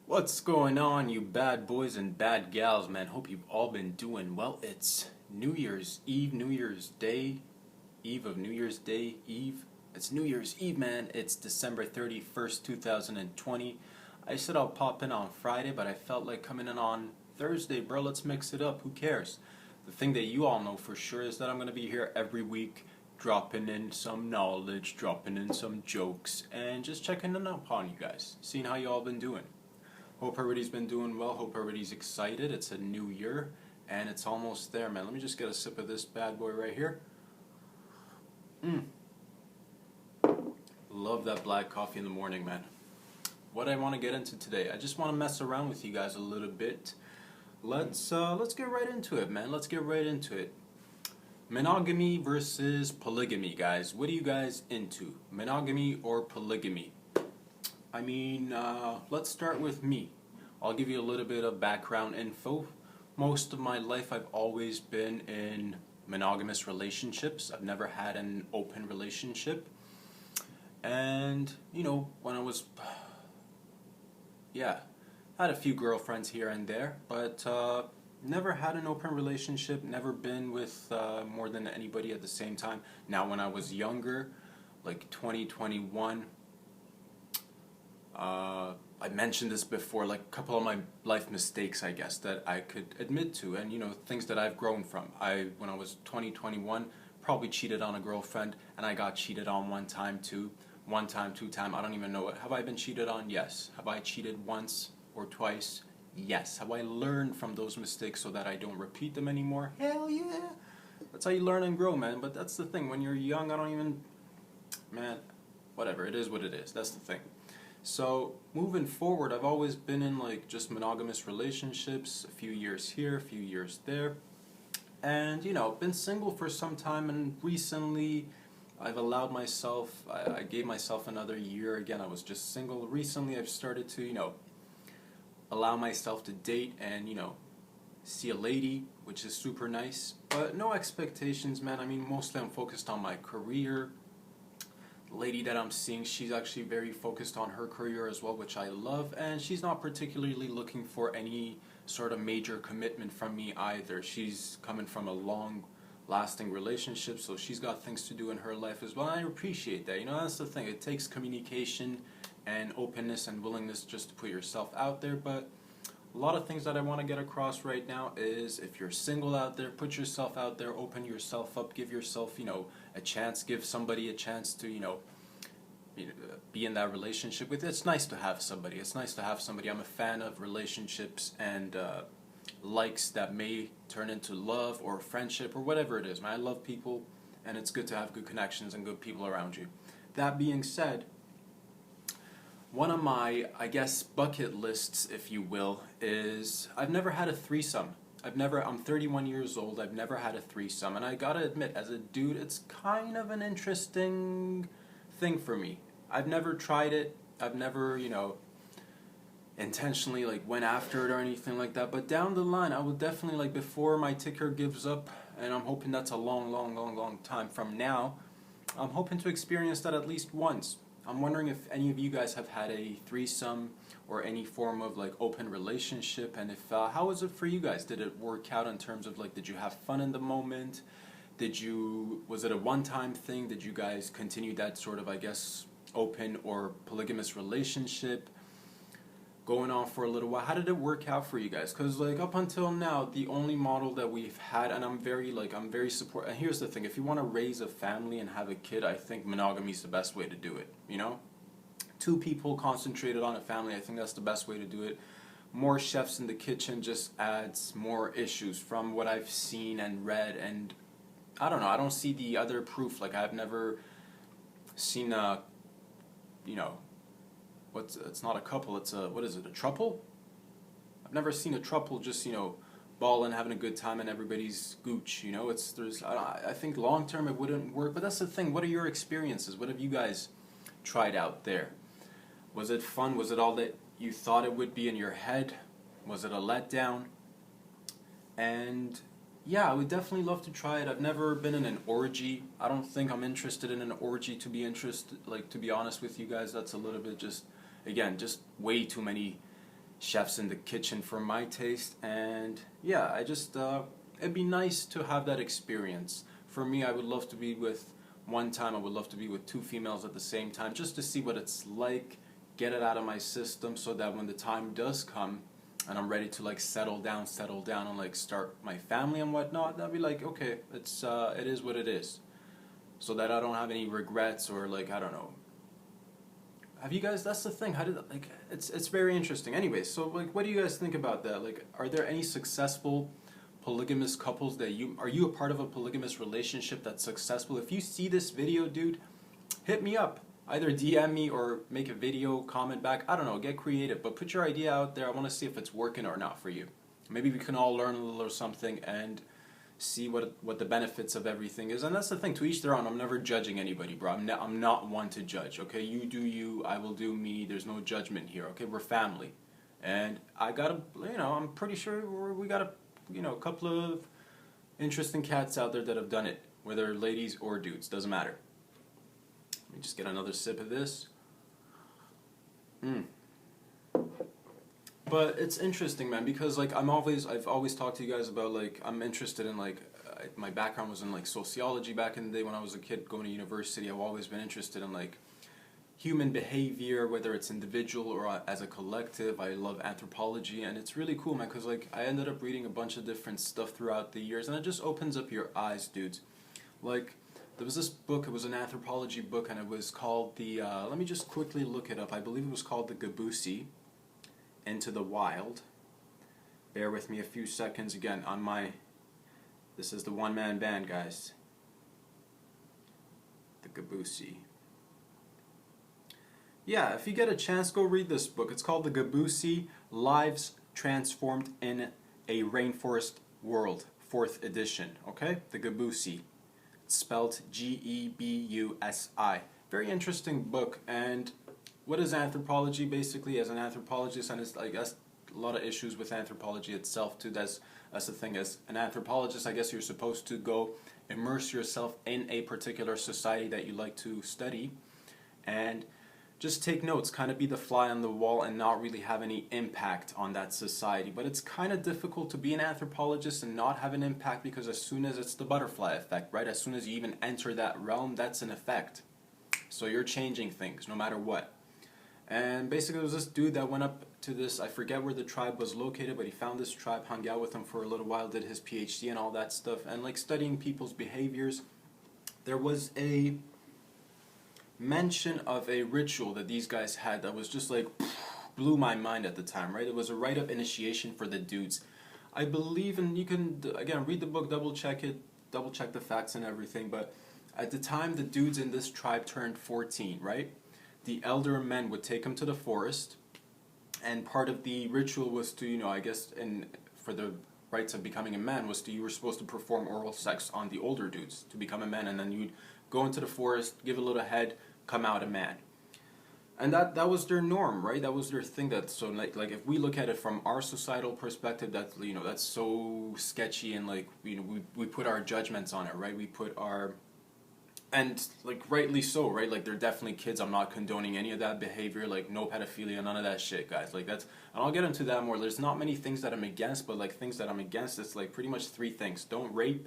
What's going on, you bad boys and bad gals, man? Hope you've all been doing well. It's New Year's Eve, New Year's Day, Eve of New Year's Day, Eve. It's New Year's Eve, man. It's December 31st, 2020. I said I'll pop in on Friday, but I felt like coming in on Thursday, bro. Let's mix it up. Who cares? The thing that you all know for sure is that I'm going to be here every week, dropping in some knowledge, dropping in some jokes, and just checking in upon you guys, seeing how you all been doing. Hope everybody's been doing well. Hope everybody's excited. It's a new year, and it's almost there, man. Let me just get a sip of this bad boy right here. Love that black coffee in the morning, man. What I want to get into today, I just want to mess around with you guys a little bit. Let's get right into it, man. Let's get right into it. Monogamy versus polygamy, guys. What are you guys into? Monogamy or polygamy? I mean, let's start with me. I'll give you a little bit of background info. Most of my life I've always been in monogamous relationships. I've never had an open relationship. And, you know, when I was, I had a few girlfriends here and there, but never had an open relationship, never been with more than anybody at the same time. Now, when I was younger, like 2021, I mentioned this before, like a couple of my life mistakes, I guess, that I could admit to, and you know, things that I've grown from. When I was 21, probably cheated on a girlfriend, and I got cheated on one time, two time, I don't even know it. Have I been cheated on? Yes. Have I cheated once or twice? Yes. Have I learned from those mistakes so that I don't repeat them anymore? Hell yeah. That's how you learn and grow, man. But that's the thing, when you're young, man, whatever, it is what it is. That's the thing. So moving forward, I've always been in like just monogamous relationships, a few years here, a few years there, and you know, been single for some time, and recently I've allowed myself, I gave myself another year. Again, I was just single. Recently I've started to, you know, allow myself to date and, you know, see a lady, which is super nice, but no expectations, man. I mean, mostly I'm focused on my career. The lady that I'm seeing, she's actually very focused on her career as well, which I love, and she's not particularly looking for any sort of major commitment from me either. She's coming from a long-lasting relationship, so she's got things to do in her life as well, and I appreciate that. You know, that's the thing. It takes communication and openness and willingness just to put yourself out there, but a lot of things that I want to get across right now is if you're single out there, put yourself out there, open yourself up, give yourself, you know, a chance, give somebody a chance to, you know, be in that relationship with. It's nice to have somebody. It's nice to have somebody. I'm a fan of relationships and likes that may turn into love or friendship or whatever it is, man. I love people, and it's good to have good connections and good people around you. That being said, one of my, I guess, bucket lists, if you will, is I've never had a threesome. I'm 31 years old, I've never had a threesome, and I gotta admit, as a dude, it's kind of an interesting thing for me. I've never tried it, I've never, you know, intentionally, like, went after it or anything like that, but down the line, I will definitely, like, before my ticker gives up, and I'm hoping that's a long time from now, I'm hoping to experience that at least once. I'm wondering if any of you guys have had a threesome or any form of like open relationship, and if how was it for you guys? Did it work out in terms of like, did you have fun in the moment? Was it a one-time thing? Did you guys continue that sort of, I guess, open or polygamous relationship going on for a little while? How did it work out for you guys? Because like up until now, the only model that we've had, and I'm very supportive. And here's the thing: if you want to raise a family and have a kid, I think monogamy is the best way to do it. You know, two people concentrated on a family. I think that's the best way to do it. More chefs in the kitchen just adds more issues from what I've seen and read, and I don't know. I don't see the other proof. Like I've never seen a, you know. It's not a couple, it's a, what is it, a throuple? I've never seen a throuple just, you know, balling, having a good time, and everybody's gooch, you know. I think long term it wouldn't work, but that's the thing. What are your experiences? What have you guys tried out there? Was it fun? Was it all that you thought it would be in your head? Was it a letdown? And yeah, I would definitely love to try it. I've never been in an orgy. I don't think I'm interested in an orgy, to be honest with you guys. That's a little bit just, again, just way too many chefs in the kitchen for my taste. And yeah, I just it'd be nice to have that experience. For me, I would love to be with one time. I would love to be with two females at the same time, just to see what it's like, get it out of my system, so that when the time does come and I'm ready to like settle down and like start my family and whatnot, I'll be like, okay, it is what it is, so that I don't have any regrets or like, I don't know. Have you guys? That's the thing. How did like it's very interesting. Anyway, so like, what do you guys think about that? Like, are there any successful polygamous couples that are you a part of a polygamous relationship that's successful? If you see this video, dude, hit me up. Either DM me or make a video, comment back. I don't know, get creative, but put your idea out there. I want to see if it's working or not for you. Maybe we can all learn a little or something and see what the benefits of everything is. And that's the thing, to each their own. I'm never judging anybody, bro. I'm not one to judge, okay? You do you, I will do me. There's no judgment here, okay? We're family. And I got I'm pretty sure we got a couple of interesting cats out there that have done it, whether ladies or dudes, doesn't matter. Let me just get another sip of this. But it's interesting, man, because like I've always talked to you guys about like I'm interested in like my background was in like sociology back in the day when I was a kid going to university. I've always been interested in like human behavior, whether it's individual or as a collective. I love anthropology, and it's really cool, man, because like I ended up reading a bunch of different stuff throughout the years, and it just opens up your eyes, dudes. Like, there was this book, it was an anthropology book, and it was called let me just quickly look it up. I believe it was called the Gabusi, Into the Wild. Bear with me a few seconds again on this is the one-man band, guys. The Gabusi. Yeah, if you get a chance, go read this book. It's called The Gabusi, Lives Transformed in a Rainforest World, 4th edition, okay? The Gabusi. Spelled Gebusi. Very interesting book. And what is anthropology? Basically, as an anthropologist, and it's, I guess, a lot of issues with anthropology itself too. That's the thing. As an anthropologist, I guess you're supposed to go immerse yourself in a particular society that you like to study, and just take notes, kind of be the fly on the wall and not really have any impact on that society. But it's kind of difficult to be an anthropologist and not have an impact, because as soon as it's the butterfly effect, right? As soon as you even enter that realm, that's an effect. So you're changing things no matter what. And basically it was this dude that went up to this, I forget where the tribe was located, but he found this tribe, hung out with them for a little while, did his PhD and all that stuff, and like studying people's behaviors. There was a mention of a ritual that these guys had that was just like blew my mind at the time, right? It was a rite of initiation for the dudes. I believe, and you can again read the book, double check the facts and everything, but at the time the dudes in this tribe turned 14, right? The elder men would take them to the forest, and part of the ritual was to, I guess, for the rites of becoming a man was you were supposed to perform oral sex on the older dudes to become a man, and then you'd go into the forest, give a little head, come out a man. And that was their norm, right? That was their thing. That so like if we look at it from our societal perspective, that's so sketchy, and like we put our judgments on it, right? We put our, and like rightly so, right? Like they're definitely kids. I'm not condoning any of that behavior. Like no pedophilia, none of that shit, guys. Like that's, and I'll get into that more. There's not many things that I'm against, but like things that I'm against, it's like pretty much 3 things: don't rape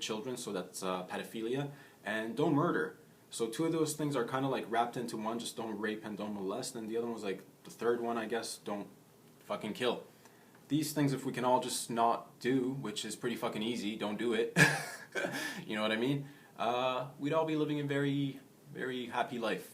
children, so that's pedophilia, and don't murder. So 2 of those things are kind of like wrapped into one: just don't rape and don't molest. And the other one was like the third one, I guess: don't fucking kill. These things, if we can all just not do, which is pretty fucking easy, don't do it. You know what I mean? We'd all be living a very, very happy life.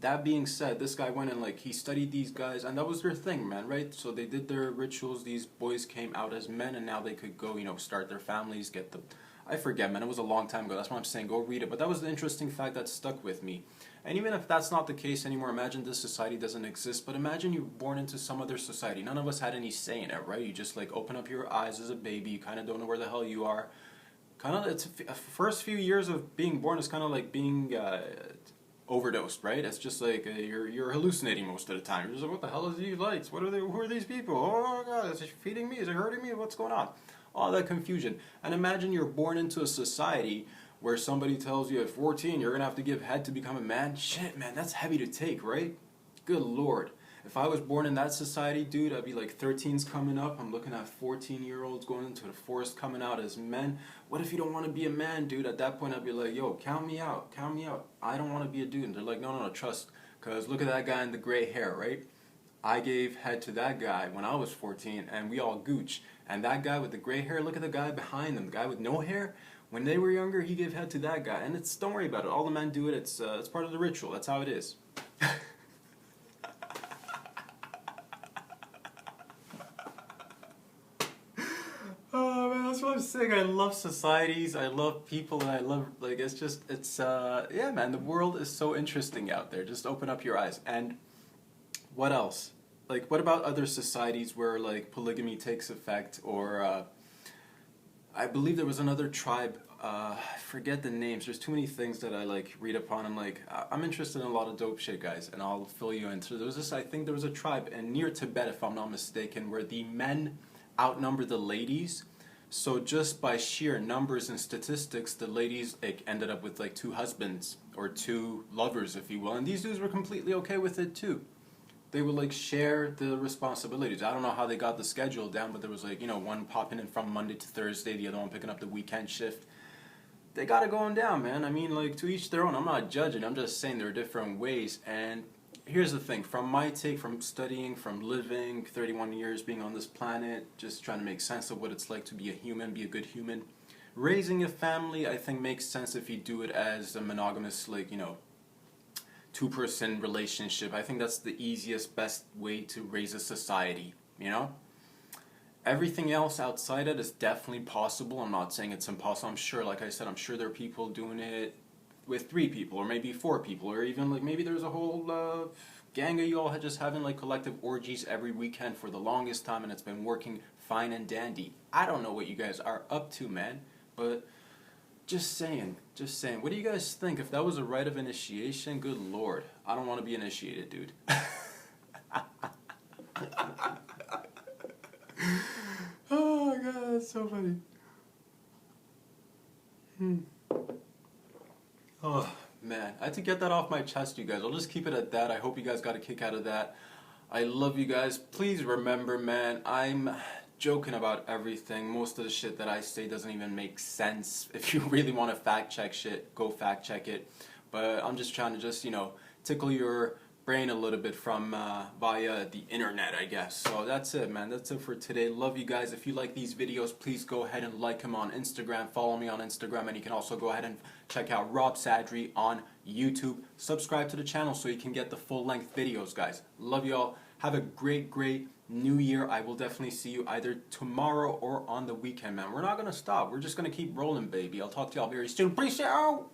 That being said, this guy went and like he studied these guys, and that was their thing, man, right? So they did their rituals. These boys came out as men, and now they could go, start their families, get the, I forget, man. It was a long time ago. That's why I'm saying go read it. But that was the interesting fact that stuck with me. And even if that's not the case anymore, imagine this society doesn't exist. But imagine you're born into some other society. None of us had any say in it, right? You just like open up your eyes as a baby. You kind of don't know where the hell you are. Kind of, it's first few years of being born is kind of like being overdosed, right? It's just like you're hallucinating most of the time. You're just like, what the hell is these lights? What are they? Who are these people? Oh my God, is it feeding me? Is it hurting me? What's going on? All that confusion. And imagine you're born into a society where somebody tells you at 14 you're gonna have to give head to become a man. Shit, man, that's heavy to take, right? Good Lord. If I was born in that society, dude, I'd be like 13's coming up. I'm looking at 14-year-olds going into the forest coming out as men. What if you don't want to be a man, dude? At that point, I'd be like, yo, count me out. Count me out. I don't want to be a dude. And they're like, no, trust. Because look at that guy in the gray hair, right? I gave head to that guy when I was 14, and we all gooch. And that guy with the gray hair, look at the guy behind him, the guy with no hair. When they were younger, he gave head to that guy. And don't worry about it. All the men do it. It's part of the ritual. That's how it is. Oh man, that's what I'm saying. I love societies. I love people, and I love, like, yeah, man. The world is so interesting out there. Just open up your eyes. And what else? Like, what about other societies where, like, polygamy takes effect? Or, I believe there was another tribe, I forget the names. There's too many things that I, like, read upon. I'm like, I'm interested in a lot of dope shit, guys, and I'll fill you in. So I think there was a tribe near Tibet, if I'm not mistaken, where the men outnumber the ladies. So just by sheer numbers and statistics, the ladies, like, ended up with, like, 2 husbands, or 2 lovers, if you will. And these dudes were completely okay with it, too. They would, like, share the responsibilities. I don't know how they got the schedule down, but there was, like, you know, one popping in from Monday to Thursday, the other one picking up the weekend shift. They got it going down, man. I mean, like, to each their own. I'm not judging. I'm just saying there are different ways. And here's the thing. From my take, from studying, from living 31 years being on this planet, just trying to make sense of what it's like to be a human, be a good human. Raising a family, I think, makes sense if you do it as a monogamous, like, you know, 2-person relationship. I think that's the easiest, best way to raise a society, you know? Everything else outside it is definitely possible. I'm not saying it's impossible. I'm sure, like I said, I'm sure there are people doing it with 3 people, or maybe 4 people, or even, like, maybe there's a whole gang of you all just having, like, collective orgies every weekend for the longest time, and it's been working fine and dandy. I don't know what you guys are up to, man, but just saying. What do you guys think? If that was a rite of initiation, good lord. I don't want to be initiated, dude. Oh my god, that's so funny. Oh man, I had to get that off my chest, you guys. I'll just keep it at that. I hope you guys got a kick out of that. I love you guys. Please remember, man, I'm joking about everything. Most of the shit that I say doesn't even make sense. If you really want to fact check shit, go fact check it. But I'm just trying to you know, tickle your brain a little bit from via the internet, I guess. So that's it, man. That's it for today. Love you guys. If you like these videos, please go ahead and like them on Instagram. Follow me on Instagram, and you can also go ahead and check out Rob Sadri on YouTube. Subscribe to the channel so you can get the full-length videos, guys. Love y'all. Have a great new year. I will definitely see you either tomorrow or on the weekend, man. We're not going to stop. We're just going to keep rolling, baby. I'll talk to y'all very soon. Peace out.